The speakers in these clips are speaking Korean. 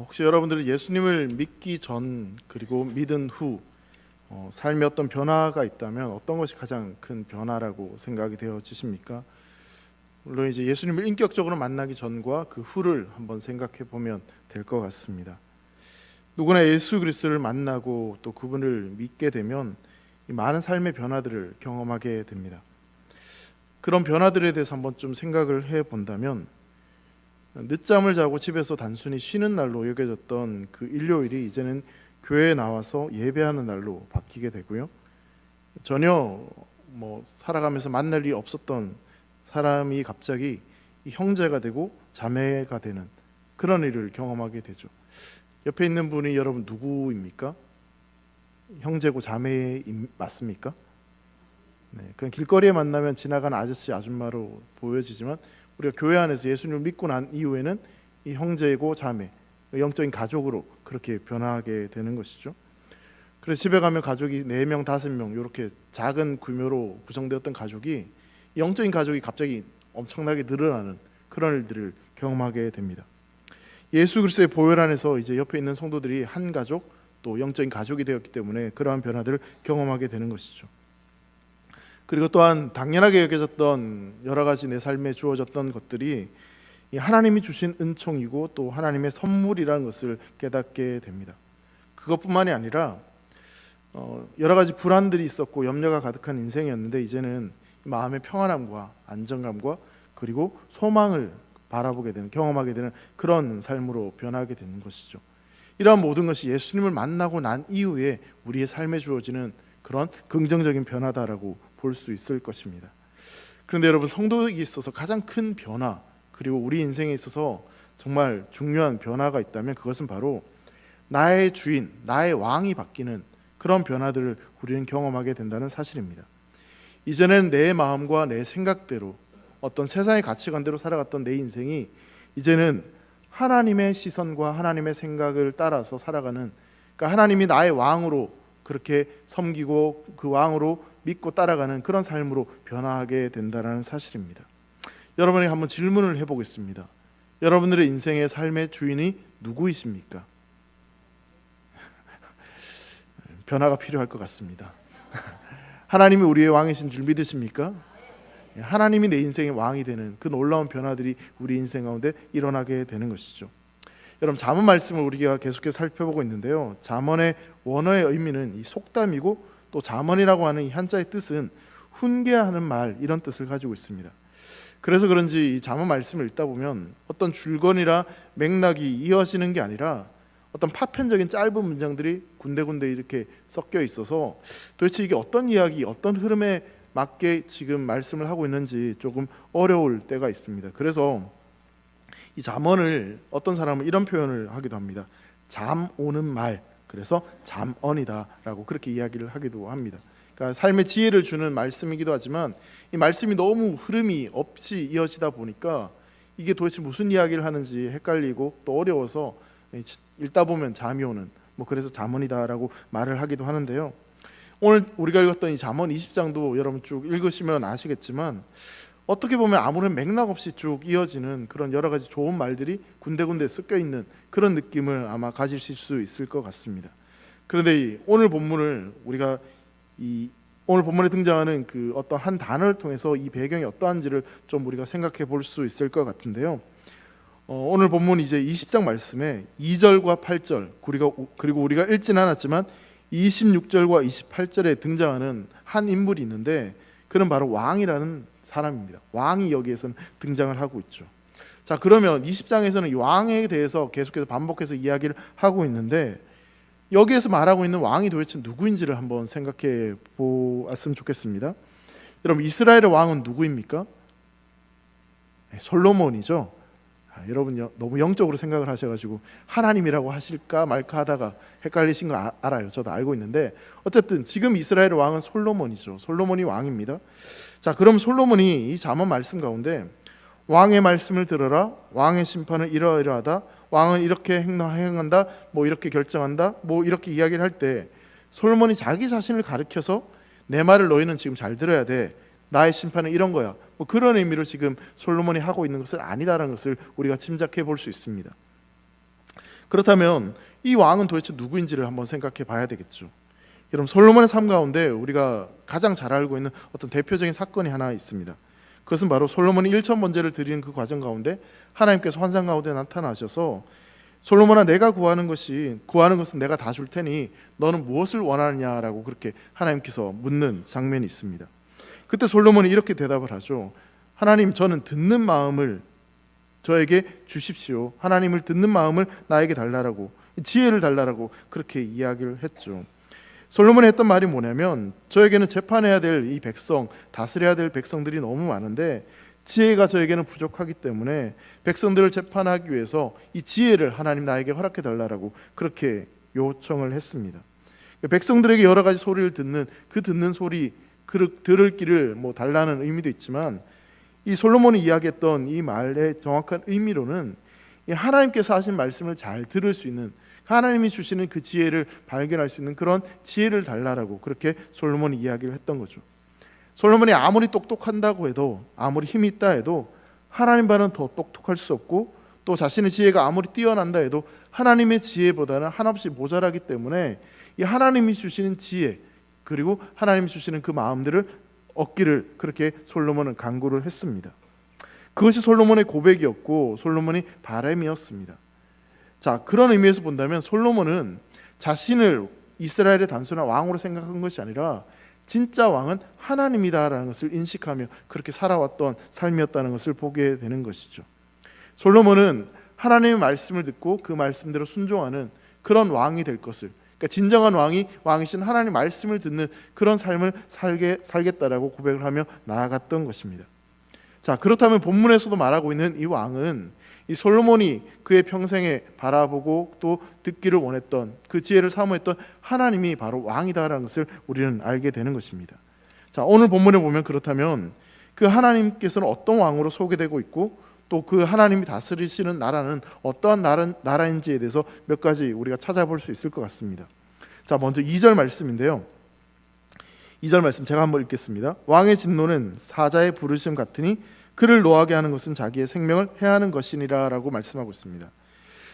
혹시 여러분들은 예수님을 믿기 전 그리고 믿은 후 삶에 어떤 변화가 있다면 어떤 것이 가장 큰 변화라고 생각이 되어지십니까? 물론 이제 예수님을 인격적으로 만나기 전과 그 후를 한번 생각해 보면 될 것 같습니다. 누구나 예수 그리스도를 만나고 또 그분을 믿게 되면 이 많은 삶의 변화들을 경험하게 됩니다. 그런 변화들에 대해서 한번 좀 생각을 해 본다면, 늦잠을 자고 집에서 단순히 쉬는 날로 여겨졌던 그 일요일이 이제는 교회에 나와서 예배하는 날로 바뀌게 되고요. 전혀 살아가면서 만날 일이 없었던 사람이 갑자기 형제가 되고 자매가 되는 그런 일을 경험하게 되죠. 옆에 있는 분이 여러분 누구입니까? 형제고 자매 맞습니까? 네, 그냥 길거리에 만나면 지나가는 아저씨 아줌마로 보여지지만 우리가 교회 안에서 예수님을 믿고 난 이후에는 이 형제고 자매, 영적인 가족으로 그렇게 변화하게 되는 것이죠. 그래서 집에 가면 가족이 4명, 5명 이렇게 작은 규모로 구성되었던 가족이, 영적인 가족이 갑자기 엄청나게 늘어나는 그런 일들을 경험하게 됩니다. 예수 그리스도의 보혈 안에서 이제 옆에 있는 성도들이 한 가족, 또 영적인 가족이 되었기 때문에 그러한 변화들을 경험하게 되는 것이죠. 그리고 또한 당연하게 여겨졌던 여러 가지 내 삶에 주어졌던 것들이 하나님이 주신 은총이고 또 하나님의 선물이라는 것을 깨닫게 됩니다. 그것뿐만이 아니라 여러 가지 불안들이 있었고 염려가 가득한 인생이었는데, 이제는 마음의 평안함과 안정감과 그리고 소망을 바라보게 되는, 경험하게 되는 그런 삶으로 변하게 되는 것이죠. 이러한 모든 것이 예수님을 만나고 난 이후에 우리의 삶에 주어지는 그런 긍정적인 변화다라고 볼 수 있을 것입니다. 그런데 여러분, 성도에게 있어서 가장 큰 변화, 그리고 우리 인생에 있어서 정말 중요한 변화가 있다면 그것은 바로 나의 주인, 나의 왕이 바뀌는 그런 변화들을 우리는 경험하게 된다는 사실입니다. 이전에는 내 마음과 내 생각대로 어떤 세상의 가치관대로 살아갔던 내 인생이 이제는 하나님의 시선과 하나님의 생각을 따라서 살아가는, 그러니까 하나님이 나의 왕으로 그렇게 섬기고 그 왕으로 믿고 따라가는 그런 삶으로 변화하게 된다는 사실입니다. 여러분에게 한번 질문을 해보겠습니다. 여러분들의 인생의 삶의 주인이 누구이십니까? 변화가 필요할 것 같습니다. 하나님이 우리의 왕이신 줄 믿으십니까? 하나님이 내 인생의 왕이 되는 그 놀라운 변화들이 우리 인생 가운데 일어나게 되는 것이죠. 여러분, 잠언 말씀을 우리가 계속해서 살펴보고 있는데요, 잠언의 원어의 의미는 이 속담이고, 또 잠언이라고 하는 이 한자의 뜻은 훈계하는 말, 이런 뜻을 가지고 있습니다. 그래서 그런지 이 잠언 말씀을 읽다 보면 어떤 줄거리나 맥락이 이어지는 게 아니라 어떤 파편적인 짧은 문장들이 군데군데 이렇게 섞여 있어서 도대체 이게 어떤 이야기, 어떤 흐름에 맞게 지금 말씀을 하고 있는지 조금 어려울 때가 있습니다. 그래서 이 잠언을 어떤 사람은 이런 표현을 하기도 합니다. 잠 오는 말, 그래서 잠언이다라고 그렇게 이야기를 하기도 합니다. 그러니까 삶의 지혜를 주는 말씀이기도 하지만 이 말씀이 너무 흐름이 없이 이어지다 보니까 이게 도대체 무슨 이야기를 하는지 헷갈리고 또 어려워서 읽다 보면 잠이 오는, 그래서 잠언이다라고 말을 하기도 하는데요. 오늘 우리가 읽었던 이 잠언 20장도 여러분 쭉 읽으시면 아시겠지만 어떻게 보면 아무런 맥락 없이 쭉 이어지는 그런 여러 가지 좋은 말들이 군데군데 섞여 있는 그런 느낌을 아마 가지실 수 있을 것 같습니다. 그런데 오늘 본문을 우리가 오늘 본문에 등장하는 그 어떤 한 단어를 통해서 이 배경이 어떠한지를 좀 우리가 생각해 볼 수 있을 것 같은데요. 오늘 본문 이제 20장 말씀에 2절과 8절 그리고 우리가 읽진 않았지만 26절과 28절에 등장하는 한 인물이 있는데, 그는 바로 왕이라는 사람입니다. 왕이 여기에서는 등장을 하고 있죠. 자, 그러면 20장에서는 이 왕에 대해서 계속해서 반복해서 이야기를 하고 있는데, 여기에서 말하고 있는 왕이 도대체 누구인지를 한번 생각해 보았으면 좋겠습니다. 여러분, 이스라엘의 왕은 누구입니까? 솔로몬이죠. 여러분 너무 영적으로 생각을 하셔가지고 하나님이라고 하실까 말까 하다가 헷갈리신 거 알아요. 저도 알고 있는데 어쨌든 지금 이스라엘의 왕은 솔로몬이죠. 솔로몬이 왕입니다. 자, 그럼 솔로몬이 이 잠언 말씀 가운데 왕의 말씀을 들어라, 왕의 심판은 이러이러하다, 왕은 이렇게 행한다, 이렇게 결정한다, 이렇게 이야기를 할 때 솔로몬이 자기 자신을 가리켜서 내 말을 너희는 지금 잘 들어야 돼, 나의 심판은 이런 거야, 그런 의미로 지금 솔로몬이 하고 있는 것은 아니다라는 것을 우리가 짐작해 볼 수 있습니다. 그렇다면 이 왕은 도대체 누구인지를 한번 생각해 봐야 되겠죠. 여러분, 솔로몬의 삶 가운데 우리가 가장 잘 알고 있는 어떤 대표적인 사건이 하나 있습니다. 그것은 바로 솔로몬이 1천 번제를 드리는 그 과정 가운데 하나님께서 환상 가운데 나타나셔서 솔로몬아, 내가 구하는 것은 내가 다 줄 테니 너는 무엇을 원하느냐라고 그렇게 하나님께서 묻는 장면이 있습니다. 그때 솔로몬이 이렇게 대답을 하죠. 하나님, 저는 듣는 마음을 저에게 주십시오. 하나님을 듣는 마음을 나에게 달라라고, 지혜를 달라라고 그렇게 이야기를 했죠. 솔로몬이 했던 말이 뭐냐면, 저에게는 재판해야 될 이 백성, 다스려야 될 백성들이 너무 많은데 지혜가 저에게는 부족하기 때문에 백성들을 재판하기 위해서 이 지혜를 하나님 나에게 허락해 달라라고 그렇게 요청을 했습니다. 백성들에게 여러 가지 소리를 듣는 소리, 들을 길을 달라는 의미도 있지만, 이 솔로몬이 이야기했던 이 말의 정확한 의미로는 이 하나님께서 하신 말씀을 잘 들을 수 있는, 하나님이 주시는 그 지혜를 발견할 수 있는 그런 지혜를 달라라고 그렇게 솔로몬이 이야기를 했던 거죠. 솔로몬이 아무리 똑똑한다고 해도, 아무리 힘이 있다 해도 하나님보다는 더 똑똑할 수 없고, 또 자신의 지혜가 아무리 뛰어난다 해도 하나님의 지혜보다는 한없이 모자라기 때문에 이 하나님이 주시는 지혜, 그리고 하나님이 주시는 그 마음들을 얻기를 그렇게 솔로몬은 간구를 했습니다. 그것이 솔로몬의 고백이었고 솔로몬의 바람이었습니다. 자, 그런 의미에서 본다면 솔로몬은 자신을 이스라엘의 단순한 왕으로 생각한 것이 아니라 진짜 왕은 하나님이다라는 것을 인식하며 그렇게 살아왔던 삶이었다는 것을 보게 되는 것이죠. 솔로몬은 하나님의 말씀을 듣고 그 말씀대로 순종하는 그런 왕이 될 것을, 그러니까 진정한 왕이신 하나님 말씀을 듣는 그런 삶을 살겠다라고 고백을 하며 나아갔던 것입니다. 자, 그렇다면 본문에서도 말하고 있는 이 왕은 이 솔로몬이 그의 평생에 바라보고 또 듣기를 원했던 그 지혜를 사모했던 하나님이 바로 왕이다라는 것을 우리는 알게 되는 것입니다. 자, 오늘 본문에 보면 그렇다면 그 하나님께서는 어떤 왕으로 소개되고 있고 또 그 하나님이 다스리시는 나라는 어떠한 나라인지에 대해서 몇 가지 우리가 찾아볼 수 있을 것 같습니다. 자, 먼저 2절 말씀인데요. 2절 말씀 제가 한번 읽겠습니다. 왕의 진노는 사자의 부르심 같으니 그를 노하게 하는 것은 자기의 생명을 해하는 것이니라 라고 말씀하고 있습니다.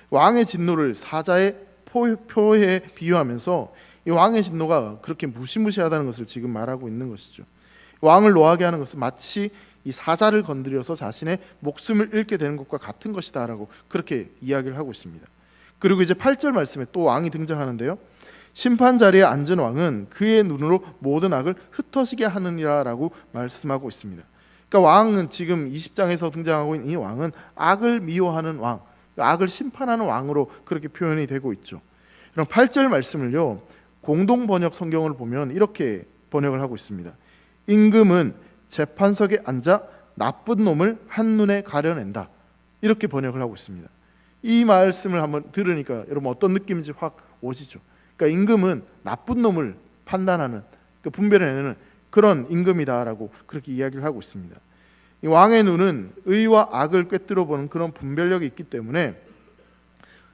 왕의 진노를 사자의 표에 비유하면서 이 왕의 진노가 그렇게 무시무시하다는 것을 지금 말하고 있는 것이죠. 왕을 노하게 하는 것은 마치 이 사자를 건드려서 자신의 목숨을 잃게 되는 것과 같은 것이다 라고 그렇게 이야기를 하고 있습니다. 그리고 이제 8절 말씀에 또 왕이 등장하는데요. 심판 자리에 앉은 왕은 그의 눈으로 모든 악을 흩어지게 하느니라 라고 말씀하고 있습니다. 그러니까 왕은 지금 20장에서 등장하고 있는 이 왕은 악을 미워하는 왕, 악을 심판하는 왕으로 그렇게 표현이 되고 있죠. 그럼 8절 말씀을요, 공동 번역 성경을 보면 이렇게 번역을 하고 있습니다. 임금은 재판석에 앉아 나쁜 놈을 한눈에 가려낸다, 이렇게 번역을 하고 있습니다. 이 말씀을 한번 들으니까 여러분 어떤 느낌인지 확 오시죠. 그러니까 임금은 나쁜 놈을 판단하는, 분별해내는 그런 임금이다라고 그렇게 이야기를 하고 있습니다. 이 왕의 눈은 의와 악을 꿰뚫어 보는 그런 분별력이 있기 때문에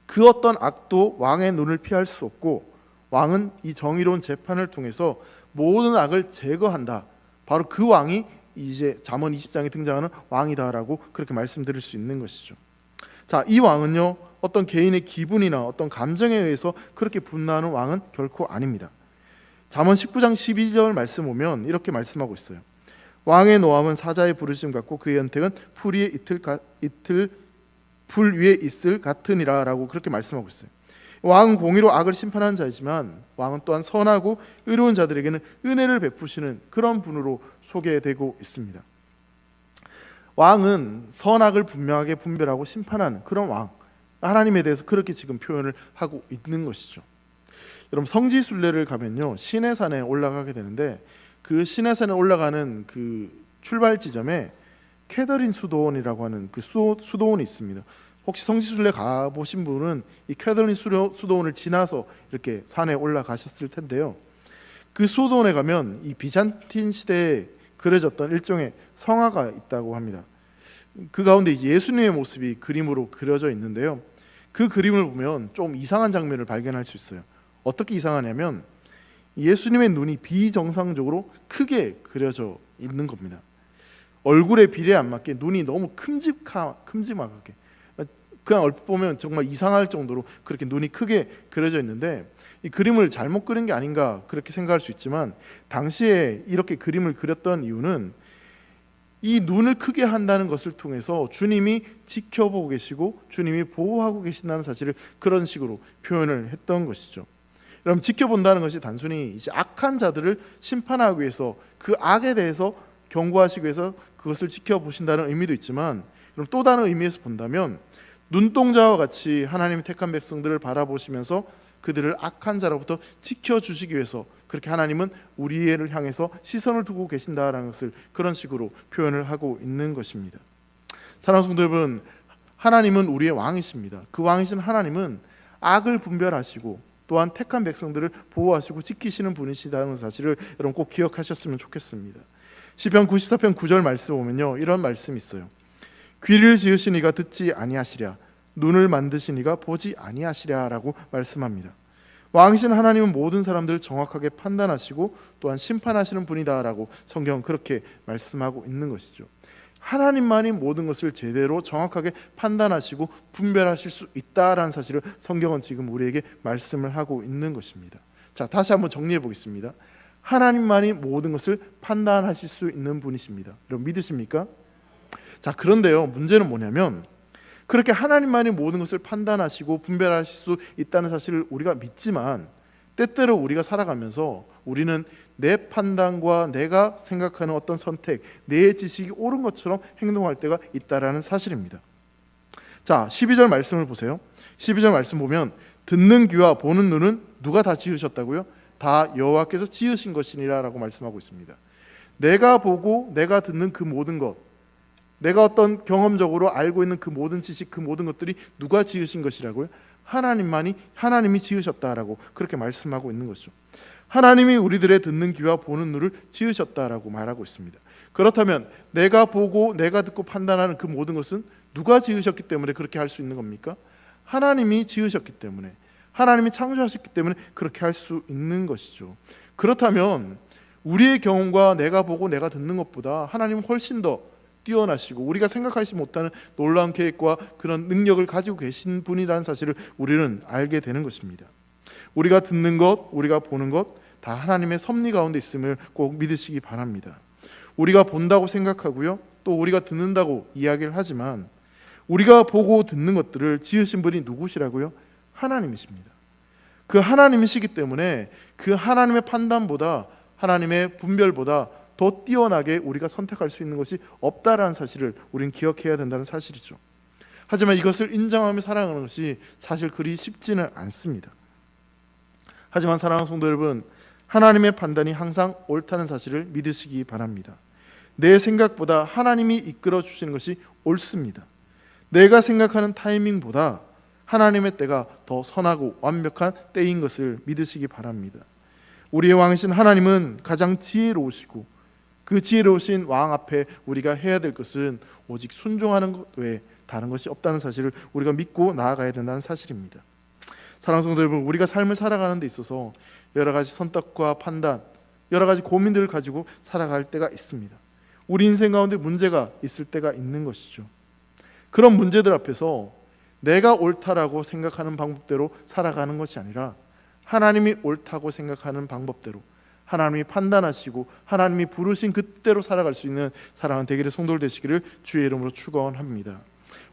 그 어떤 악도 왕의 눈을 피할 수 없고, 왕은 이 정의로운 재판을 통해서 모든 악을 제거한다. 바로 그 왕이 이제 잠언 20장에 등장하는 왕이다라고 그렇게 말씀드릴 수 있는 것이죠. 자, 이 왕은요, 어떤 개인의 기분이나 어떤 감정에 의해서 그렇게 분노하는 왕은 결코 아닙니다. 잠언 19장 12절 말씀 보면 이렇게 말씀하고 있어요. 왕의 노함은 사자의 부르심 같고 그의 연택은 풀 위에 있을 같으니라 라고 그렇게 말씀하고 있어요. 왕은 공의로 악을 심판하는 자이지만 왕은 또한 선하고 의로운 자들에게는 은혜를 베푸시는 그런 분으로 소개되고 있습니다. 왕은 선악을 분명하게 분별하고 심판하는 그런 왕, 하나님에 대해서 그렇게 지금 표현을 하고 있는 것이죠. 여러분, 성지순례를 가면요, 시내산에 올라가게 되는데 그 시내산에 올라가는 그 출발 지점에 캐더린 수도원이라고 하는 그 수도원이 있습니다. 혹시 성지순례 가보신 분은 이 캐더린 수도원을 지나서 이렇게 산에 올라가셨을 텐데요. 그 수도원에 가면 이 비잔틴 시대에 그려졌던 일종의 성화가 있다고 합니다. 그 가운데 예수님의 모습이 그림으로 그려져 있는데요. 그 그림을 보면 좀 이상한 장면을 발견할 수 있어요. 어떻게 이상하냐면 예수님의 눈이 비정상적으로 크게 그려져 있는 겁니다. 얼굴의 비례에 안 맞게 눈이 너무 큼직하게 그냥 얼핏 보면 정말 이상할 정도로 그렇게 눈이 크게 그려져 있는데 이 그림을 잘못 그린 게 아닌가 그렇게 생각할 수 있지만 당시에 이렇게 그림을 그렸던 이유는 이 눈을 크게 한다는 것을 통해서 주님이 지켜보고 계시고 주님이 보호하고 계신다는 사실을 그런 식으로 표현을 했던 것이죠. 여러분, 지켜본다는 것이 단순히 이제 악한 자들을 심판하기 위해서 그 악에 대해서 경고하시기 위해서 그것을 지켜보신다는 의미도 있지만, 그럼 또 다른 의미에서 본다면 눈동자와 같이 하나님이 택한 백성들을 바라보시면서 그들을 악한 자로부터 지켜주시기 위해서 그렇게 하나님은 우리를 향해서 시선을 두고 계신다라는 것을 그런 식으로 표현을 하고 있는 것입니다. 사랑하는 성도 여러분, 하나님은 우리의 왕이십니다. 그 왕이신 하나님은 악을 분별하시고 또한 택한 백성들을 보호하시고 지키시는 분이시다는 사실을 여러분 꼭 기억하셨으면 좋겠습니다. 시편 94편 9절 말씀 보면요, 이런 말씀이 있어요. 귀를 지으신 이가 듣지 아니하시랴, 눈을 만드신 이가 보지 아니하시랴 라고 말씀합니다. 왕이신 하나님은 모든 사람들을 정확하게 판단하시고 또한 심판하시는 분이다 라고 성경은 그렇게 말씀하고 있는 것이죠. 하나님만이 모든 것을 제대로 정확하게 판단하시고 분별하실 수 있다라는 사실을 성경은 지금 우리에게 말씀을 하고 있는 것입니다. 자, 다시 한번 정리해 보겠습니다. 하나님만이 모든 것을 판단하실 수 있는 분이십니다. 여러분 믿으십니까? 자, 그런데요, 문제는 뭐냐면 그렇게 하나님만이 모든 것을 판단하시고 분별하실 수 있다는 사실을 우리가 믿지만 때때로 우리가 살아가면서 우리는 내 판단과 내가 생각하는 어떤 선택, 내 지식이 옳은 것처럼 행동할 때가 있다라는 사실입니다. 자, 12절 말씀을 보세요. 12절 말씀 보면 듣는 귀와 보는 눈은 누가 다 지으셨다고요? 다 여호와께서 지으신 것이니라 라고 말씀하고 있습니다. 내가 보고 내가 듣는 그 모든 것, 내가 어떤 경험적으로 알고 있는 그 모든 지식, 그 모든 것들이 누가 지으신 것이라고요? 하나님이 지으셨다라고 그렇게 말씀하고 있는 것이죠. 하나님이 우리들의 듣는 귀와 보는 눈을 지으셨다라고 말하고 있습니다. 그렇다면 내가 보고 내가 듣고 판단하는 그 모든 것은 누가 지으셨기 때문에 그렇게 할 수 있는 겁니까? 하나님이 지으셨기 때문에, 하나님이 창조하셨기 때문에 그렇게 할 수 있는 것이죠. 그렇다면 우리의 경험과 내가 보고 내가 듣는 것보다 하나님은 훨씬 더 뛰어나시고 우리가 생각하지 못하는 놀라운 계획과 그런 능력을 가지고 계신 분이라는 사실을 우리는 알게 되는 것입니다. 우리가 듣는 것, 우리가 보는 것 다 하나님의 섭리 가운데 있음을 꼭 믿으시기 바랍니다. 우리가 본다고 생각하고요, 또 우리가 듣는다고 이야기를 하지만 우리가 보고 듣는 것들을 지으신 분이 누구시라고요? 하나님이십니다. 그 하나님이시기 때문에 그 하나님의 판단보다, 하나님의 분별보다 더 뛰어나게 우리가 선택할 수 있는 것이 없다라는 사실을 우리는 기억해야 된다는 사실이죠. 하지만 이것을 인정하며 살아가는 것이 사실 그리 쉽지는 않습니다. 하지만 사랑하는 성도 여러분, 하나님의 판단이 항상 옳다는 사실을 믿으시기 바랍니다. 내 생각보다 하나님이 이끌어 주시는 것이 옳습니다. 내가 생각하는 타이밍보다 하나님의 때가 더 선하고 완벽한 때인 것을 믿으시기 바랍니다. 우리의 왕이신 하나님은 가장 지혜로우시고 그 지혜로우신 왕 앞에 우리가 해야 될 것은 오직 순종하는 것 외에 다른 것이 없다는 사실을 우리가 믿고 나아가야 된다는 사실입니다. 사랑하는 성도 여러분, 우리가 삶을 살아가는 데 있어서 여러 가지 선택과 판단, 여러 가지 고민들을 가지고 살아갈 때가 있습니다. 우리 인생 가운데 문제가 있을 때가 있는 것이죠. 그런 문제들 앞에서 내가 옳다라고 생각하는 방법대로 살아가는 것이 아니라 하나님이 옳다고 생각하는 방법대로 하나님이 판단하시고 하나님이 부르신 그때로 살아갈 수 있는 사랑하는 대길의 성도들 되시기를 주의 이름으로 축원합니다.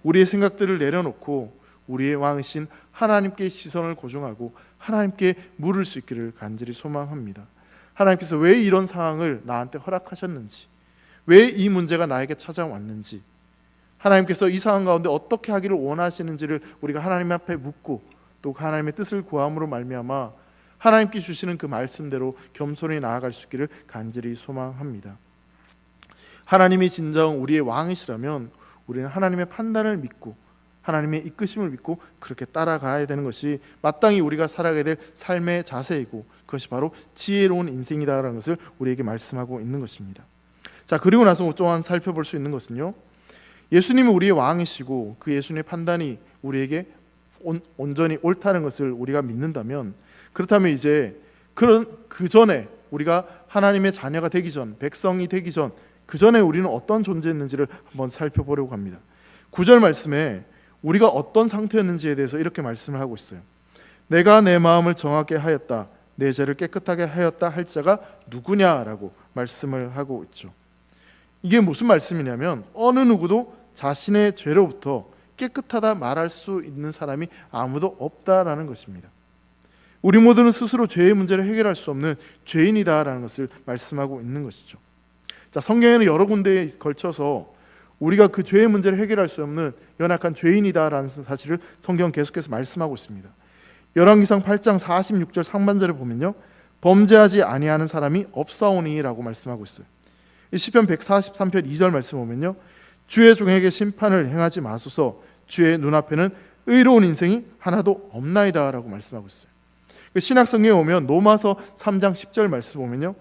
우리의 생각들을 내려놓고 우리의 왕이신 하나님께 시선을 고정하고 하나님께 물을 수 있기를 간절히 소망합니다. 하나님께서 왜 이런 상황을 나한테 허락하셨는지, 왜 이 문제가 나에게 찾아왔는지, 하나님께서 이 상황 가운데 어떻게 하기를 원하시는지를 우리가 하나님 앞에 묻고 또 하나님의 뜻을 구함으로 말미암아 하나님께 주시는 그 말씀대로 겸손히 나아갈 수 있기를 간절히 소망합니다. 하나님이 진정 우리의 왕이시라면 우리는 하나님의 판단을 믿고 하나님의 이끄심을 믿고 그렇게 따라가야 되는 것이 마땅히 우리가 살아가야 될 삶의 자세이고 그것이 바로 지혜로운 인생이다라는 것을 우리에게 말씀하고 있는 것입니다. 자, 그리고 나서 또한 살펴볼 수 있는 것은요, 예수님이 우리의 왕이시고 그 예수님의 판단이 우리에게 온전히 옳다는 것을 우리가 믿는다면, 그렇다면 이제 그 전에 우리가 하나님의 자녀가 되기 전, 백성이 되기 전, 그 전에 우리는 어떤 존재였는지를 한번 살펴보려고 합니다. 9절 말씀에 우리가 어떤 상태였는지에 대해서 이렇게 말씀을 하고 있어요. 내가 내 마음을 정하게 하였다, 내 죄를 깨끗하게 하였다 할 자가 누구냐라고 말씀을 하고 있죠. 이게 무슨 말씀이냐면 어느 누구도 자신의 죄로부터 깨끗하다 말할 수 있는 사람이 아무도 없다라는 것입니다. 우리 모두는 스스로 죄의 문제를 해결할 수 없는 죄인이다라는 것을 말씀하고 있는 것이죠. 자, 성경에는 여러 군데에 걸쳐서 우리가 그 죄의 문제를 해결할 수 없는 연약한 죄인이다라는 사실을 성경 계속해서 말씀하고 있습니다. 열왕기상 8장 46절 상반절에 보면요, 범죄하지 아니하는 사람이 없사오니라고 말씀하고 있어요. 시편 143편 2절 말씀 보면요, 주의 종에게 심판을 행하지 마소서, 주의 눈앞에는 의로운 인생이 하나도 없나이다라고 말씀하고 있어요. 신약 성경에 오면 로마서 3장 10절 말씀 보면요,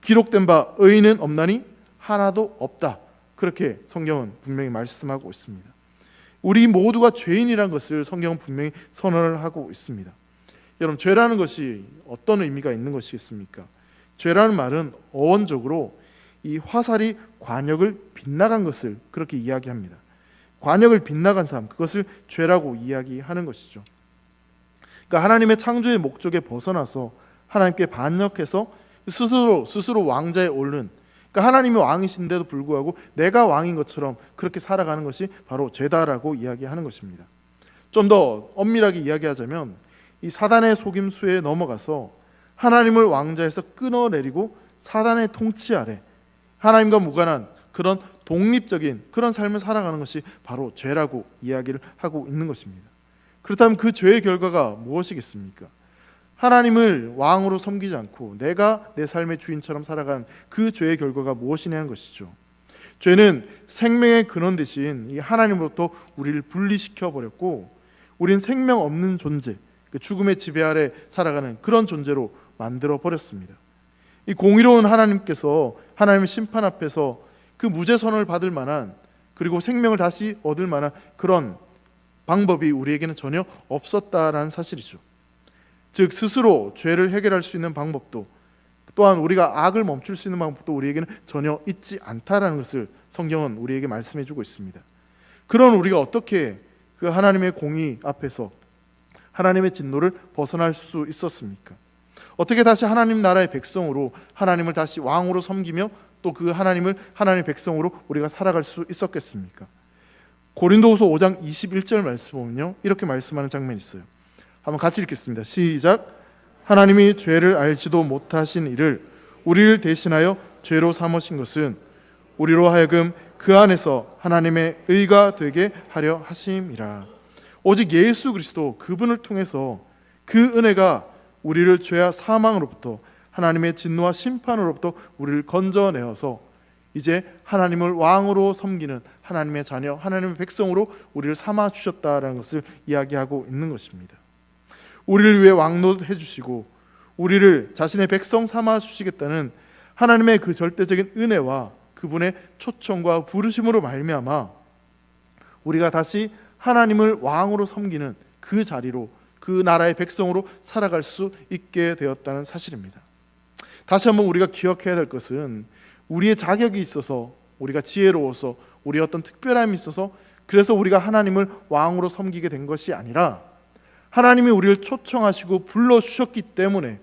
기록된 바 의인은 없나니 하나도 없다, 그렇게 성경은 분명히 말씀하고 있습니다. 우리 모두가 죄인이라는 것을 성경은 분명히 선언을 하고 있습니다. 여러분, 죄라는 것이 어떤 의미가 있는 것이겠습니까? 죄라는 말은 어원적으로 이 화살이 관역을 빗나간 것을 그렇게 이야기합니다. 관역을 빗나간 삶, 그것을 죄라고 이야기하는 것이죠. 그러니까 하나님의 창조의 목적에 벗어나서 하나님께 반역해서 스스로 왕자에 오른, 그러니까 하나님이 왕이신데도 불구하고 내가 왕인 것처럼 그렇게 살아가는 것이 바로 죄다라고 이야기하는 것입니다. 좀 더 엄밀하게 이야기하자면 이 사단의 속임수에 넘어가서 하나님을 왕자에서 끊어내리고 사단의 통치 아래 하나님과 무관한 그런 독립적인 그런 삶을 살아가는 것이 바로 죄라고 이야기를 하고 있는 것입니다. 그렇다면 그 죄의 결과가 무엇이겠습니까? 하나님을 왕으로 섬기지 않고 내가 내 삶의 주인처럼 살아가는 그 죄의 결과가 무엇이냐는 것이죠. 죄는 생명의 근원 대신 이 하나님으로부터 우리를 분리시켜 버렸고, 우린 생명 없는 존재, 그 죽음의 지배 아래 살아가는 그런 존재로 만들어 버렸습니다. 이 공의로운 하나님께서 하나님의 심판 앞에서 그 무죄 선언을 받을 만한, 그리고 생명을 다시 얻을 만한 그런 방법이 우리에게는 전혀 없었다라는 사실이죠. 즉 스스로 죄를 해결할 수 있는 방법도, 또한 우리가 악을 멈출 수 있는 방법도 우리에게는 전혀 있지 않다라는 것을 성경은 우리에게 말씀해 주고 있습니다. 그런 우리가 어떻게 그 하나님의 공의 앞에서 하나님의 진노를 벗어날 수 있었습니까? 어떻게 다시 하나님 나라의 백성으로 하나님을 다시 왕으로 섬기며 또 그 하나님을 하나님의 백성으로 우리가 살아갈 수 있었겠습니까? 고린도후서 5장 21절 말씀 보면요, 이렇게 말씀하는 장면이 있어요. 한번 같이 읽겠습니다. 시작. 하나님이 죄를 알지도 못하신 이를 우리를 대신하여 죄로 삼으신 것은 우리로 하여금 그 안에서 하나님의 의가 되게 하려 하심이라. 오직 예수 그리스도 그분을 통해서 그 은혜가 우리를 죄와 사망으로부터 하나님의 진노와 심판으로부터 우리를 건져내어서 이제 하나님을 왕으로 섬기는 하나님의 자녀, 하나님의 백성으로 우리를 삼아 주셨다라는 것을 이야기하고 있는 것입니다. 우리를 위해 왕노릇 해주시고 우리를 자신의 백성 삼아 주시겠다는 하나님의 그 절대적인 은혜와 그분의 초청과 부르심으로 말미암아 우리가 다시 하나님을 왕으로 섬기는 그 자리로, 그 나라의 백성으로 살아갈 수 있게 되었다는 사실입니다. 다시 한번 우리가 기억해야 될 것은 우리의 자격이 있어서, 우리가 지혜로워서, 우리의 어떤 특별함이 있어서 그래서 우리가 하나님을 왕으로 섬기게 된 것이 아니라, 하나님이 우리를 초청하시고 불러주셨기 때문에,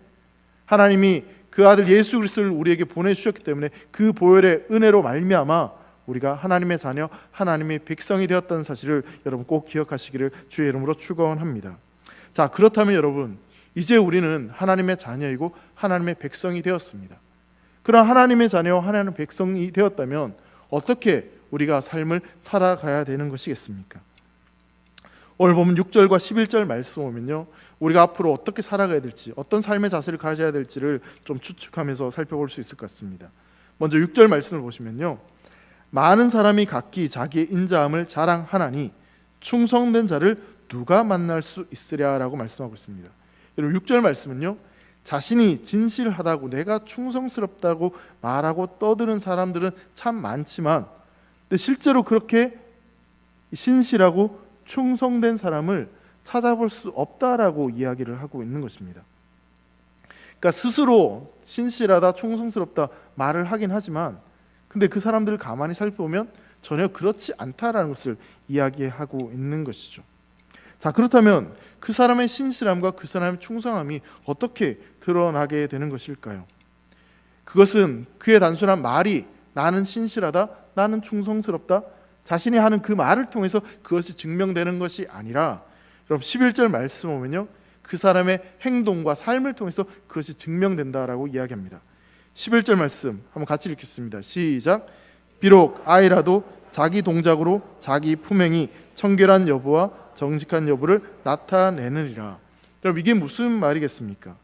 하나님이 그 아들 예수 그리스도를 우리에게 보내주셨기 때문에 그 보혈의 은혜로 말미암아 우리가 하나님의 자녀, 하나님의 백성이 되었다는 사실을 여러분 꼭 기억하시기를 주의 이름으로 축원합니다. 자, 그렇다면 여러분, 이제 우리는 하나님의 자녀이고 하나님의 백성이 되었습니다. 그런 하나님의 자녀와 하나님의 백성이 되었다면 어떻게 우리가 삶을 살아가야 되는 것이겠습니까? 오늘 보면 6절과 11절 말씀 보면요, 우리가 앞으로 어떻게 살아가야 될지, 어떤 삶의 자세를 가져야 될지를 좀 추측하면서 살펴볼 수 있을 것 같습니다. 먼저 6절 말씀을 보시면요, 많은 사람이 각기 자기의 인자함을 자랑하나니 충성된 자를 누가 만날 수 있으랴라고 말씀하고 있습니다. 여러분, 6절 말씀은요, 자신이 진실하다고, 내가 충성스럽다고 말하고 떠드는 사람들은 참 많지만, 근데 실제로 그렇게 신실하고 충성된 사람을 찾아볼 수 없다라고 이야기를 하고 있는 것입니다. 그러니까 스스로 신실하다, 충성스럽다 말을 하긴 하지만, 근데 그 사람들을 가만히 살펴보면 전혀 그렇지 않다라는 것을 이야기하고 있는 것이죠. 자, 그렇다면 그 사람의 신실함과 그 사람의 충성함이 어떻게 드러나게 되는 것일까요? 그것은 그의 단순한 말이 나는 신실하다, 나는 충성스럽다, 자신이 하는 그 말을 통해서 그것이 증명되는 것이 아니라, 여러분 11절 말씀 보면요, 그 사람의 행동과 삶을 통해서 그것이 증명된다라고 이야기합니다. 11절 말씀 한번 같이 읽겠습니다. 시작. 비록 아이라도 자기 동작으로 자기 품행이 청결한 여부와 정직한 여부를 나타내느니라. 여러분 이게 무슨 말이겠습니까?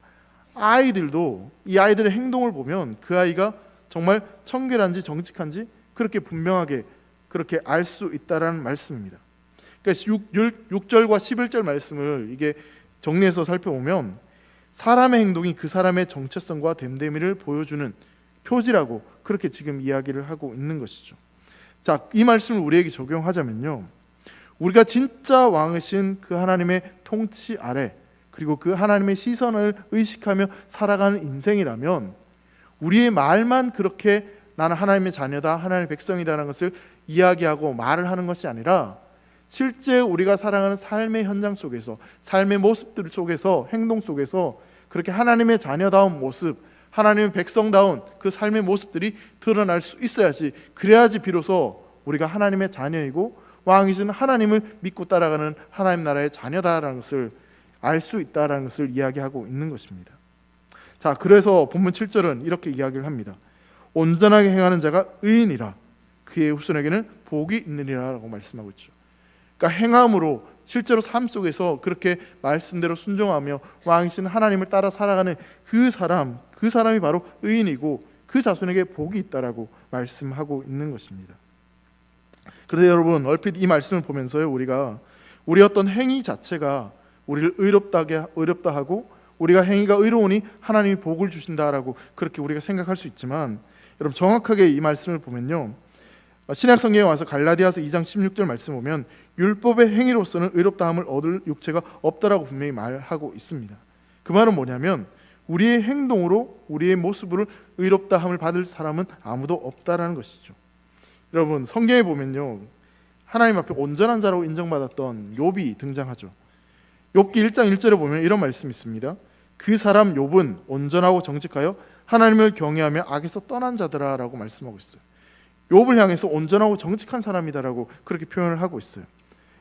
아이들도 이 아이들의 행동을 보면 그 아이가 정말 청결한지 정직한지 그렇게 분명하게 그렇게 알 수 있다라는 말씀입니다. 그러니까 6절과 11절 말씀을 이게 정리해서 살펴보면 사람의 행동이 그 사람의 정체성과 됨됨이를 보여주는 표지라고 그렇게 지금 이야기를 하고 있는 것이죠. 자, 이 말씀을 우리에게 적용하자면요, 우리가 진짜 왕이신 그 하나님의 통치 아래 그리고 그 하나님의 시선을 의식하며 살아가는 인생이라면 우리의 말만 그렇게 나는 하나님의 자녀다, 하나님의 백성이다라는 것을 이야기하고 말을 하는 것이 아니라 실제 우리가 살아가는 삶의 현장 속에서, 삶의 모습들 속에서, 행동 속에서 그렇게 하나님의 자녀다운 모습, 하나님의 백성다운 그 삶의 모습들이 드러날 수 있어야지, 그래야지 비로소 우리가 하나님의 자녀이고 왕이신 하나님을 믿고 따라가는 하나님 나라의 자녀다라는 것을 알 수 있다라는 것을 이야기하고 있는 것입니다. 자, 그래서 본문 7절은 이렇게 이야기를 합니다. 온전하게 행하는 자가 의인이라 그의 후손에게는 복이 있느니라라고 말씀하고 있죠. 그러니까 행함으로 실제로 삶 속에서 그렇게 말씀대로 순종하며 왕이신 하나님을 따라 살아가는 그 사람이 바로 의인이고 그 자손에게 복이 있다라고 말씀하고 있는 것입니다. 그런데 여러분 얼핏 이 말씀을 보면서요, 우리가 우리 어떤 행위 자체가 우리를 의롭다 하고 우리가 행위가 의로우니 하나님이 복을 주신다라고 그렇게 우리가 생각할 수 있지만, 여러분 정확하게 이 말씀을 보면요, 신약 성경에 와서 갈라디아서 2장 16절 말씀 보면 율법의 행위로서는 의롭다함을 얻을 육체가 없다라고 분명히 말하고 있습니다. 그 말은 뭐냐면 우리의 행동으로 우리의 모습으로 의롭다함을 받을 사람은 아무도 없다라는 것이죠. 여러분 성경에 보면요, 하나님 앞에 온전한 자라고 인정받았던 욥이 등장하죠. 욥기 1장 1절에 보면 이런 말씀이 있습니다. 그 사람 욥은 온전하고 정직하여 하나님을 경외하며 악에서 떠난 자더라라고 말씀하고 있어요. 욥을 향해서 온전하고 정직한 사람이다라고 그렇게 표현을 하고 있어요.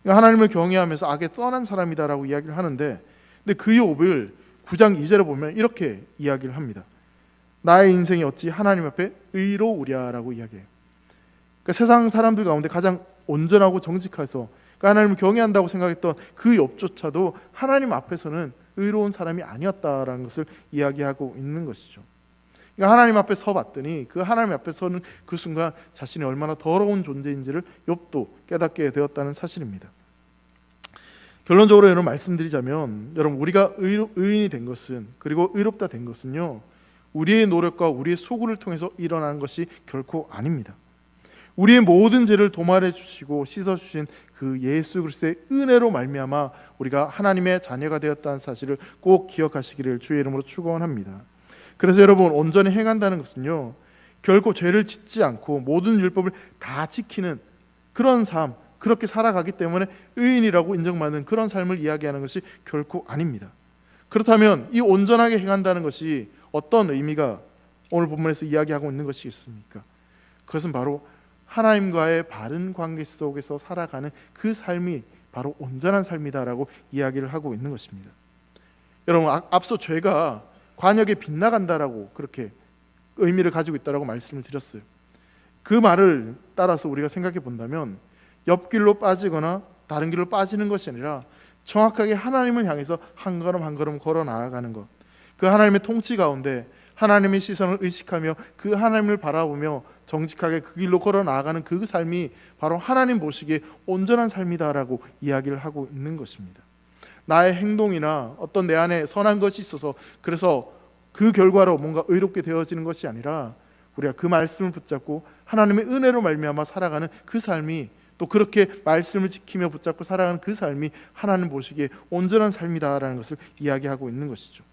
그러니까 하나님을 경외하면서 악에 떠난 사람이다라고 이야기를 하는데, 근데 그 욥을 9장 2절에 보면 이렇게 이야기를 합니다. 나의 인생이 어찌 하나님 앞에 의로우랴라고 이야기해요. 그러니까 세상 사람들 가운데 가장 온전하고 정직해서 그러니까 하나님을 경외한다고 생각했던 그 욥조차도 하나님 앞에서는 의로운 사람이 아니었다라는 것을 이야기하고 있는 것이죠. 그러니까 하나님 앞에 서봤더니 그 하나님 앞에 서는 그 순간 자신이 얼마나 더러운 존재인지를 욥도 깨닫게 되었다는 사실입니다. 결론적으로 여러분 말씀드리자면, 여러분 우리가 의인이 된 것은, 그리고 의롭다 된 것은요, 우리의 노력과 우리의 소구를 통해서 일어나는 것이 결코 아닙니다. 우리의 모든 죄를 도말해 주시고 씻어 주신 그 예수 그리스도의 은혜로 말미암아 우리가 하나님의 자녀가 되었다는 사실을 꼭 기억하시기를 주의 이름으로 축원합니다. 그래서 여러분 온전히 행한다는 것은요, 결코 죄를 짓지 않고 모든 율법을 다 지키는 그런 삶, 그렇게 살아가기 때문에 의인이라고 인정받는 그런 삶을 이야기하는 것이 결코 아닙니다. 그렇다면 이 온전하게 행한다는 것이 어떤 의미가 오늘 본문에서 이야기하고 있는 것이겠습니까? 그것은 바로 하나님과의 바른 관계 속에서 살아가는 그 삶이 바로 온전한 삶이다라고 이야기를 하고 있는 것입니다. 여러분 앞서 죄가 관역에 빗나간다라고 그렇게 의미를 가지고 있다라고 말씀을 드렸어요. 그 말을 따라서 우리가 생각해 본다면 옆길로 빠지거나 다른 길로 빠지는 것이 아니라 정확하게 하나님을 향해서 한 걸음 한 걸음 걸어 나아가는 것, 그 하나님의 통치 가운데 하나님의 시선을 의식하며 그 하나님을 바라보며 정직하게 그 길로 걸어 나아가는 그 삶이 바로 하나님 보시기에 온전한 삶이다라고 이야기를 하고 있는 것입니다. 나의 행동이나 어떤 내 안에 선한 것이 있어서 그래서 그 결과로 뭔가 의롭게 되어지는 것이 아니라 우리가 그 말씀을 붙잡고 하나님의 은혜로 말미암아 살아가는 그 삶이, 또 그렇게 말씀을 지키며 붙잡고 살아가는 그 삶이 하나님 보시기에 온전한 삶이다라는 것을 이야기하고 있는 것이죠.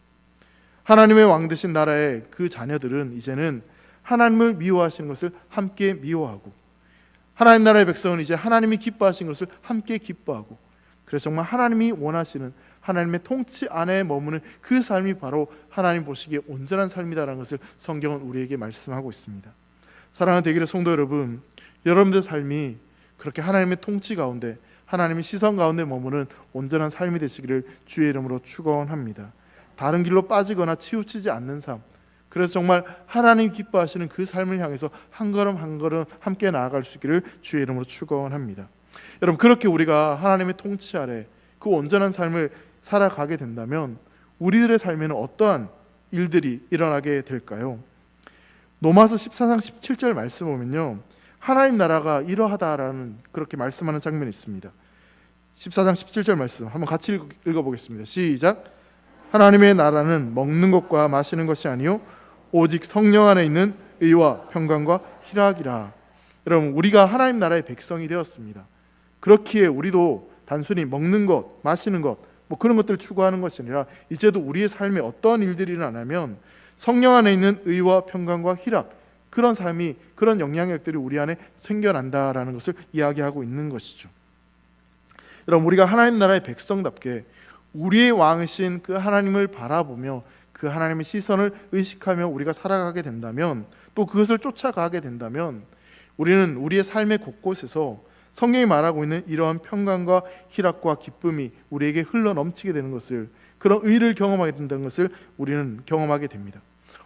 하나님의 왕 되신 나라의 그 자녀들은 이제는 하나님을 미워하시는 것을 함께 미워하고 하나님 나라의 백성은 이제 하나님이 기뻐하신 것을 함께 기뻐하고, 그래서 정말 하나님이 원하시는 하나님의 통치 안에 머무는 그 삶이 바로 하나님 보시기에 온전한 삶이다라는 것을 성경은 우리에게 말씀하고 있습니다. 사랑하는 대길의 성도 여러분, 여러분들의 삶이 그렇게 하나님의 통치 가운데, 하나님의 시선 가운데 머무는 온전한 삶이 되시기를 주의 이름으로 축원합니다. 다른 길로 빠지거나 치우치지 않는 삶, 그래서 정말 하나님 기뻐하시는 그 삶을 향해서 한 걸음 한 걸음 함께 나아갈 수 있기를 주의 이름으로 축원합니다. 여러분, 그렇게 우리가 하나님의 통치 아래 그 온전한 삶을 살아가게 된다면 우리들의 삶에는 어떠한 일들이 일어나게 될까요? 로마서 14장 17절 말씀 보면요, 하나님 나라가 이러하다라는 그렇게 말씀하는 장면이 있습니다. 14장 17절 말씀 한번 같이 읽어보겠습니다. 시작. 하나님의 나라는 먹는 것과 마시는 것이 아니요 오직 성령 안에 있는 의와 평강과 희락이라. 여러분, 우리가 하나님 나라의 백성이 되었습니다. 그렇기에 우리도 단순히 먹는 것, 마시는 것, 뭐 그런 것들을 추구하는 것이 아니라 이제도 우리의 삶에 어떠한 일들이 일어나면 성령 안에 있는 의와 평강과 희락, 그런 삶이, 그런 영향력들이 우리 안에 생겨난다라는 것을 이야기하고 있는 것이죠. 여러분, 우리가 하나님 나라의 백성답게 우리의 왕이신 그 하나님을 바라보며 그 하나님의 시선을 의식하며 우리가 살아가게 된다면, 또 그것을 쫓아가게 된다면 우리는 우리의 삶의 곳곳에서 성경이 말하고 있는 이러한 평강과 희락과 기쁨이 우리에게 흘러 넘치게 되는 것을, 그런 의를 경험하게 된다는 것을 우리는 경험하게 됩니다.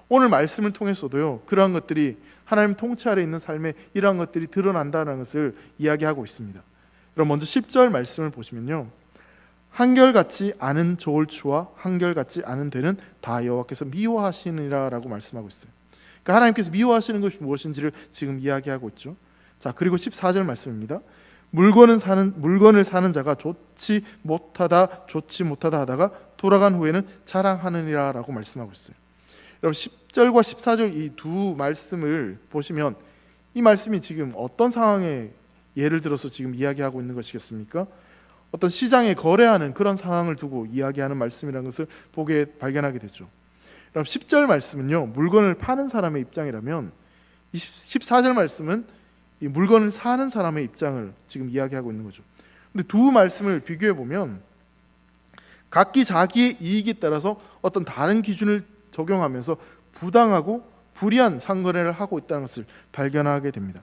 오늘 말씀을 통해서도요, 그러한 것들이 하나님 통치 아래 있는 삶에 이러한 것들이 드러난다는 것을 이야기하고 있습니다. 그럼 먼저 10절 말씀을 보시면요, 한결같지 않은 저울추와 한결같지 않은 되는 다 여호와께서 미워하시니라 라고 말씀하고 있어요. 그러니까 하나님께서 미워하시는 것이 무엇인지를 지금 이야기하고 있죠. 자, 그리고 14절 말씀입니다. 물건을 사는 자가 좋지 못하다 하다가 돌아간 후에는 자랑하느니라 라고 말씀하고 있어요. 여러분, 10절과 14절 이 두 말씀을 보시면 이 말씀이 지금 어떤 상황에 예를 들어서 지금 이야기하고 있는 것이겠습니까? 어떤 시장에 거래하는 그런 상황을 두고 이야기하는 말씀이라는 것을 발견하게 되죠. 그럼 10절 말씀은요, 물건을 파는 사람의 입장이라면, 14절 말씀은 이 물건을 사는 사람의 입장을 지금 이야기하고 있는 거죠. 근데 두 말씀을 비교해 보면 각기 자기의 이익에 따라서 어떤 다른 기준을 적용하면서 부당하고 불이한 상거래를 하고 있다는 것을 발견하게 됩니다.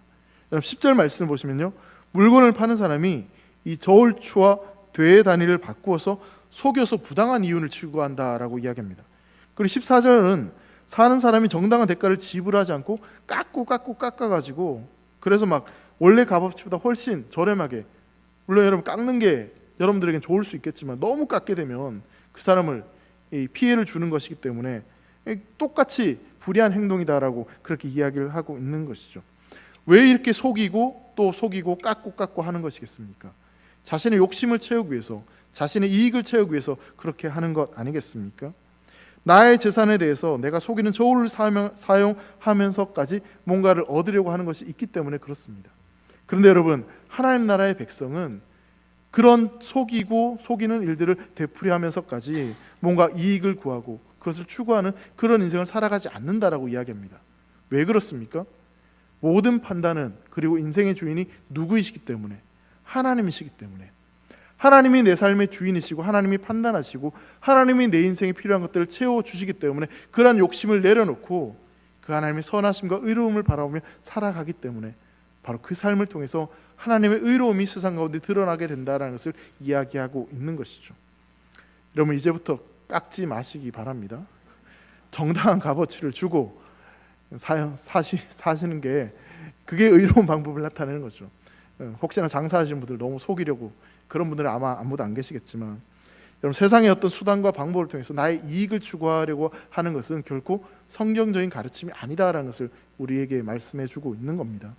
그럼 10절 말씀을 보시면요, 물건을 파는 사람이 이 저울추와 되의 단위를 바꾸어서 속여서 부당한 이윤을 추구한다라고 이야기합니다. 그리고 14절은 사는 사람이 정당한 대가를 지불하지 않고 깎아가지고, 그래서 막 원래 값어치보다 훨씬 저렴하게, 물론 여러분 깎는 게 여러분들에겐 좋을 수 있겠지만 너무 깎게 되면 그 사람을 피해를 주는 것이기 때문에 똑같이 불이한 행동이다라고 그렇게 이야기를 하고 있는 것이죠. 왜 이렇게 속이고 또 속이고 깎고 하는 것이겠습니까? 자신의 욕심을 채우기 위해서, 자신의 이익을 채우기 위해서 그렇게 하는 것 아니겠습니까? 나의 재산에 대해서 내가 속이는 저울을 사용하면서까지 뭔가를 얻으려고 하는 것이 있기 때문에 그렇습니다. 그런데 여러분, 하나님 나라의 백성은 그런 속이는 일들을 되풀이하면서까지 뭔가 이익을 구하고 그것을 추구하는 그런 인생을 살아가지 않는다라고 이야기합니다. 왜 그렇습니까? 모든 판단은, 그리고 인생의 주인이 누구이시기 때문에, 하나님이시기 때문에, 하나님이 내 삶의 주인이시고 하나님이 판단하시고 하나님이 내 인생에 필요한 것들을 채워주시기 때문에 그러한 욕심을 내려놓고 그 하나님의 선하심과 의로움을 바라보며 살아가기 때문에 바로 그 삶을 통해서 하나님의 의로움이 세상 가운데 드러나게 된다는 것을 이야기하고 있는 것이죠. 여러분, 이제부터 깎지 마시기 바랍니다. 정당한 값어치를 주고 사시는 게, 그게 의로운 방법을 나타내는 거죠. 혹시나 장사하시는 분들 너무 속이려고, 그런 분들은 아마 아무도 안 계시겠지만, 여러분, 세상의 어떤 수단과 방법을 통해서 나의 이익을 추구하려고 하는 것은 결코 성경적인 가르침이 아니다라는 것을 우리에게 말씀해 주고 있는 겁니다.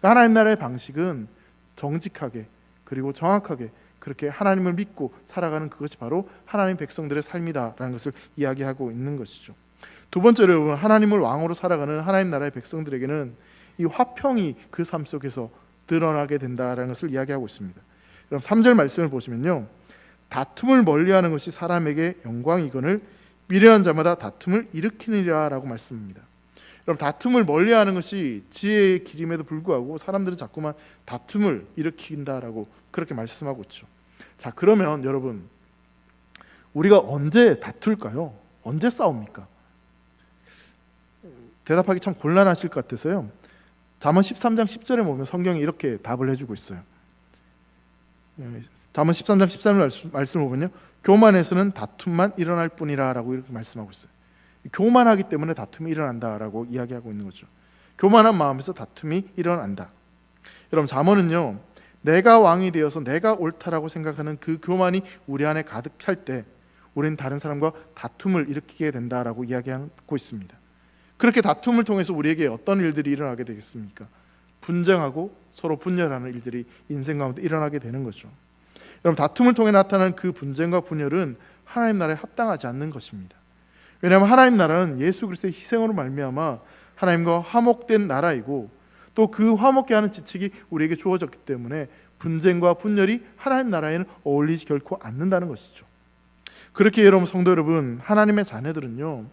하나님 나라의 방식은 정직하게 그리고 정확하게 그렇게 하나님을 믿고 살아가는 그것이 바로 하나님 백성들의 삶이다라는 것을 이야기하고 있는 것이죠. 두 번째로, 여러분, 하나님을 왕으로 살아가는 하나님 나라의 백성들에게는 이 화평이 그 삶 속에서 드러나게 된다라는 것을 이야기하고 있습니다. 그럼 3절 말씀을 보시면요, 다툼을 멀리하는 것이 사람에게 영광이거늘 미련한 자마다 다툼을 일으키느니라 라고 말씀합니다. 여러분, 다툼을 멀리하는 것이 지혜의 길임에도 불구하고 사람들은 자꾸만 다툼을 일으킨다라고 그렇게 말씀하고 있죠. 자, 그러면 여러분, 우리가 언제 다툴까요? 언제 싸웁니까? 대답하기 참 곤란하실 것 같아서요, 잠언 13장 10절에 보면 성경이 이렇게 답을 해주고 있어요. 잠언 13장 13절 말씀을 보면요, 교만에서는 다툼만 일어날 뿐이라 라고 이렇게 말씀하고 있어요. 교만하기 때문에 다툼이 일어난다라고 이야기하고 있는 거죠. 교만한 마음에서 다툼이 일어난다. 여러분, 잠언은요, 내가 왕이 되어서 내가 옳다라고 생각하는 그 교만이 우리 안에 가득 찰 때 우리는 다른 사람과 다툼을 일으키게 된다라고 이야기하고 있습니다. 그렇게 다툼을 통해서 우리에게 어떤 일들이 일어나게 되겠습니까? 분쟁하고 서로 분열하는 일들이 인생 가운데 일어나게 되는 거죠. 여러분, 다툼을 통해 나타나는 그 분쟁과 분열은 하나님 나라에 합당하지 않는 것입니다. 왜냐하면 하나님 나라는 예수 그리스도의 희생으로 말미암아 하나님과 화목된 나라이고, 또 그 화목케 하는 지책이 우리에게 주어졌기 때문에 분쟁과 분열이 하나님 나라에는 어울리지 결코 않는다는 것이죠. 그렇게 여러분, 성도 여러분, 하나님의 자녀들은요,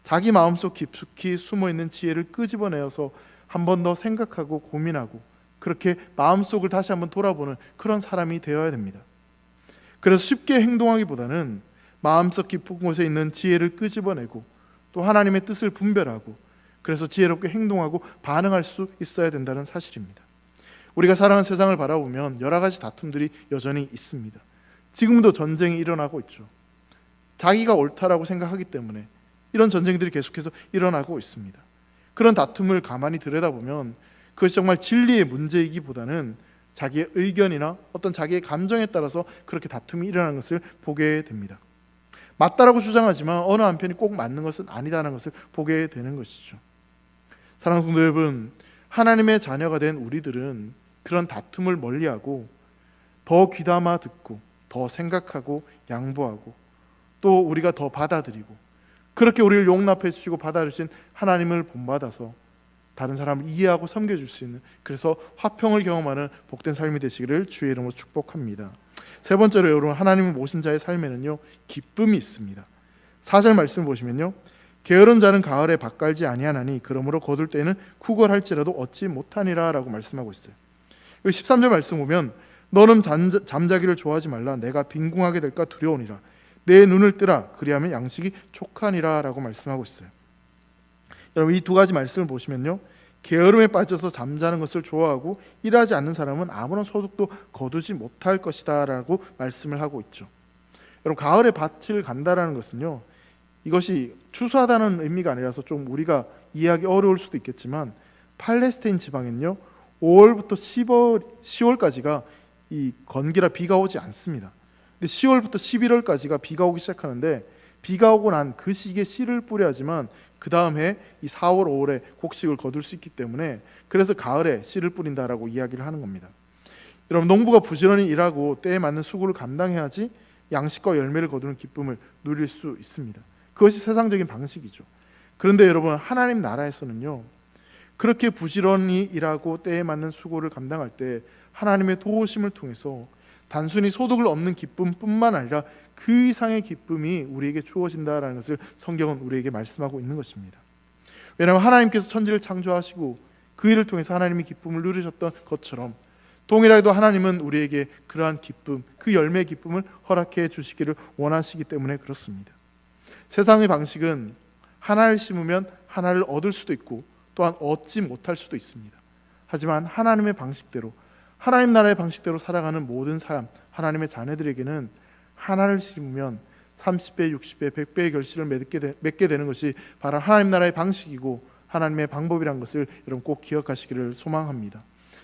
자기 마음속 깊숙이 숨어있는 지혜를 끄집어내어서 한 번 더 생각하고 고민하고 그렇게 마음속을 다시 한번 돌아보는 그런 사람이 되어야 됩니다. 그래서 쉽게 행동하기보다는 마음속 깊은 곳에 있는 지혜를 끄집어내고 또 하나님의 뜻을 분별하고 그래서 지혜롭게 행동하고 반응할 수 있어야 된다는 사실입니다. 우리가 살아가는 세상을 바라보면 여러 가지 다툼들이 여전히 있습니다. 지금도 전쟁이 일어나고 있죠. 자기가 옳다라고 생각하기 때문에 이런 전쟁들이 계속해서 일어나고 있습니다. 그런 다툼을 가만히 들여다보면 그것이 정말 진리의 문제이기보다는 자기의 의견이나 어떤 자기의 감정에 따라서 그렇게 다툼이 일어나는 것을 보게 됩니다. 맞다라고 주장하지만 어느 한편이 꼭 맞는 것은 아니다라는 것을 보게 되는 것이죠. 사랑하는 성도 여러분, 하나님의 자녀가 된 우리들은 그런 다툼을 멀리하고 더 귀담아 듣고 더 생각하고 양보하고 또 우리가 더 받아들이고 그렇게 우리를 용납해 주시고 받아주신 하나님을 본받아서 다른 사람을 이해하고 섬겨줄 수 있는, 그래서 화평을 경험하는 복된 삶이 되시기를 주의 이름으로 축복합니다. 세 번째로 여러분, 하나님을 모신 자의 삶에는요, 기쁨이 있습니다. 4절 말씀을 보시면요, 게으른 자는 가을에 밭 갈지 아니하나니 그러므로 거둘 때는 쿠걸할지라도 얻지 못하니라 라고 말씀하고 있어요. 13절 말씀 보면 너는 잠자기를 좋아하지 말라. 내가 빈궁하게 될까 두려우니라. 내 눈을 뜨라. 그리하면 양식이 촉하니라 라고 말씀하고 있어요. 여러분, 이 두 가지 말씀을 보시면요, 게으름에 빠져서 잠자는 것을 좋아하고 일하지 않는 사람은 아무런 소득도 거두지 못할 것이다 라고 말씀을 하고 있죠. 여러분, 가을에 밭을 간다라는 것은요, 이것이 추수하다는 의미가 아니라서 좀 우리가 이해하기 어려울 수도 있겠지만 팔레스타인 지방은요 5월부터 10월까지가 이 건기라 비가 오지 않습니다. 근데 10월부터 11월까지가 비가 오기 시작하는데 비가 오고 난 그 시기에 씨를 뿌려야지만 그 다음 해 이 4월, 5월에 곡식을 거둘 수 있기 때문에 그래서 가을에 씨를 뿌린다라고 이야기를 하는 겁니다. 여러분, 농부가 부지런히 일하고 때에 맞는 수고를 감당해야지 양식과 열매를 거두는 기쁨을 누릴 수 있습니다. 그것이 세상적인 방식이죠. 그런데 여러분, 하나님 나라에서는요, 그렇게 부지런히 일하고 때에 맞는 수고를 감당할 때 하나님의 도우심을 통해서 단순히 소득을 얻는 기쁨뿐만 아니라 그 이상의 기쁨이 우리에게 주어진다라는 것을 성경은 우리에게 말씀하고 있는 것입니다. 왜냐하면 하나님께서 천지를 창조하시고 그 일을 통해서 하나님이 기쁨을 누리셨던 것처럼 동일하게도 하나님은 우리에게 그러한 기쁨, 그 열매의 기쁨을 허락해 주시기를 원하시기 때문에 그렇습니다. 세상의 방식은 하나를 심으면 하나를 얻을 수도 있고 또한 얻지 못할 수도 있습니다. 하지만 하나님의 방식대로, 하나님 나라의 방식대로 살아가는 모든 사람, 하나님의 자녀들에게는 하나를 심으면 30배, 60배, 100배의 결실을 맺게 되는 것이 바로 하나님 나라의 방식이고 하나님의 방법이란 것을 여러분 꼭 기억하시기를 소망합니다.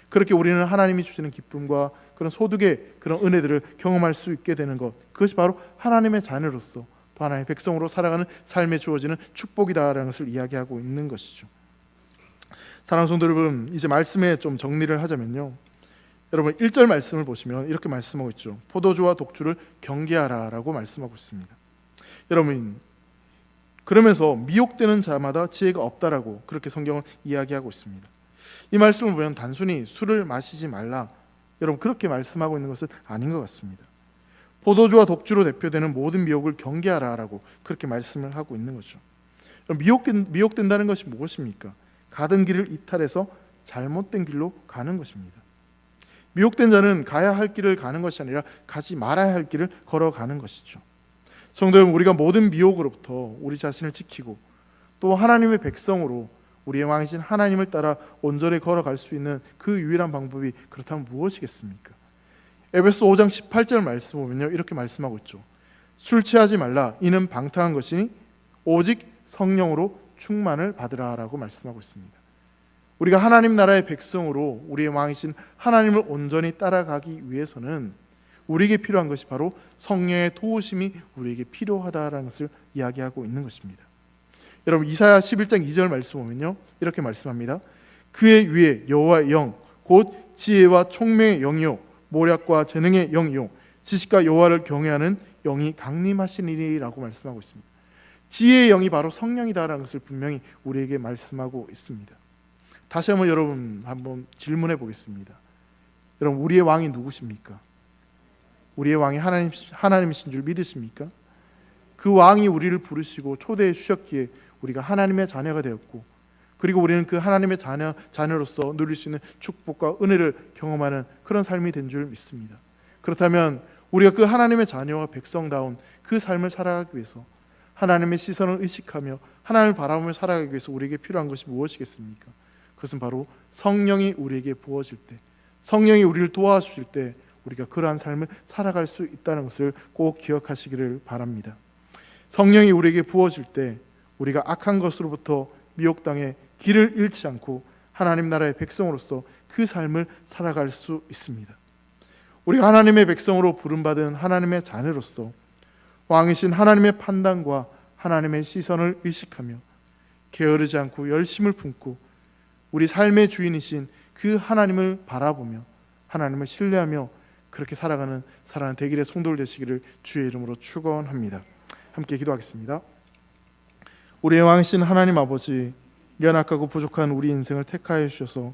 그렇게 우리는 하나님이 주시는 기쁨과 그런 소득의 그런 은혜들을 경험할 수 있게 되는 것, 그것이 바로 하나님의 자녀로서 또 하나님의 백성으로 살아가는 삶에 주어지는 축복이다라는 것을 이야기하고 있는 것이죠. 사랑하는 성도 여러분, 이제 말씀에 좀 정리를 하자면요, 여러분 1절 말씀을 보시면 이렇게 말씀하고 있죠. 포도주와 독주를 경계하라 라고 말씀하고 있습니다. 여러분, 그러면서 미혹되는 자마다 지혜가 없다라고 그렇게 성경은 이야기하고 있습니다. 이 말씀을 보면 단순히 술을 마시지 말라, 여러분 그렇게 말씀하고 있는 것은 아닌 것 같습니다. 포도주와 독주로 대표되는 모든 미혹을 경계하라 라고 그렇게 말씀을 하고 있는 거죠. 미혹된다는 것이 무엇입니까? 가던 길을 이탈해서 잘못된 길로 가는 것입니다. 미혹된 자는 가야 할 길을 가는 것이 아니라 가지 말아야 할 길을 걸어가는 것이죠. 성도 여러분, 우리가 모든 미혹으로부터 우리 자신을 지키고 또 하나님의 백성으로 우리의 왕이신 하나님을 따라 온전히 걸어갈 수 있는 그 유일한 방법이 그렇다면 무엇이겠습니까? 에베소 5장 18절 말씀 보면요, 이렇게 말씀하고 있죠. 술 취하지 말라, 이는 방탕한 것이니 오직 성령으로 충만을 받으라라고 말씀하고 있습니다. 우리가 하나님 나라의 백성으로 우리의 왕이신 하나님을 온전히 따라가기 위해서는 우리에게 필요한 것이 바로 성령의 도우심이 우리에게 필요하다라는 것을 이야기하고 있는 것입니다. 여러분, 이사야 11장 2절 말씀 보면요, 이렇게 말씀합니다. 그의 위에 여호와의 영, 곧 지혜와 총명의 영이요 모략과 재능의 영이요 지식과 여호와를 경외하는 영이 강림하시니라고 말씀하고 있습니다. 지혜의 영이 바로 성령이다라는 것을 분명히 우리에게 말씀하고 있습니다. 다시 한번 여러분 한번 질문해 보겠습니다. 여러분, 우리의 왕이 누구십니까? 우리의 왕이 하나님이신 줄 믿으십니까? 그 왕이 우리를 부르시고 초대해 주셨기에 우리가 하나님의 자녀가 되었고, 그리고 우리는 그 하나님의 자녀로서 누릴 수 있는 축복과 은혜를 경험하는 그런 삶이 된 줄 믿습니다. 그렇다면 우리가 그 하나님의 자녀와 백성다운 그 삶을 살아가기 위해서, 하나님의 시선을 의식하며 하나님을 바라보며 살아가기 위해서 우리에게 필요한 것이 무엇이겠습니까? 그것은 바로 성령이 우리에게 부어질 때, 성령이 우리를 도와주실 때 우리가 그러한 삶을 살아갈 수 있다는 것을 꼭 기억하시기를 바랍니다. 성령이 우리에게 부어질 때 우리가 악한 것으로부터 미혹당해 길을 잃지 않고 하나님 나라의 백성으로서 그 삶을 살아갈 수 있습니다. 우리가 하나님의 백성으로 부름받은 하나님의 자녀로서 왕이신 하나님의 판단과 하나님의 시선을 의식하며 게으르지 않고 열심을 품고 우리 삶의 주인이신 그 하나님을 바라보며 하나님을 신뢰하며 그렇게 살아가는 대길의 성도들 되시기를 주의 이름으로 축원합니다. 함께 기도하겠습니다. 우리의 왕이신 하나님 아버지, 연약하고 부족한 우리 인생을 택하여 주셔서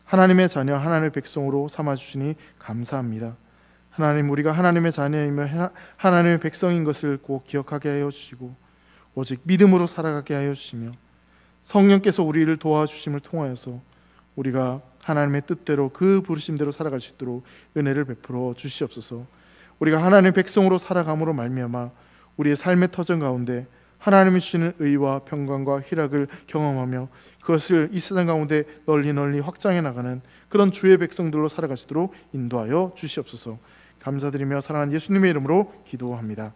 하나님의 자녀, 하나님의 백성으로 삼아주시니 감사합니다. 하나님, 우리가 하나님의 자녀이며 하나님의 백성인 것을 꼭 기억하게 하여 주시고 오직 믿음으로 살아가게 하여 주시며 성령께서 우리를 도와주심을 통하여서 우리가 하나님의 뜻대로 그 부르심대로 살아갈 수 있도록 은혜를 베풀어 주시옵소서. 우리가 하나님의 백성으로 살아감으로 말미암아 우리의 삶의 터전 가운데 하나님이 주시는 의와 평강과 희락을 경험하며 그것을 이 세상 가운데 널리 확장해 나가는 그런 주의 백성들로 살아갈 수 있도록 인도하여 주시옵소서. 감사드리며 사랑하는 예수님의 이름으로 기도합니다.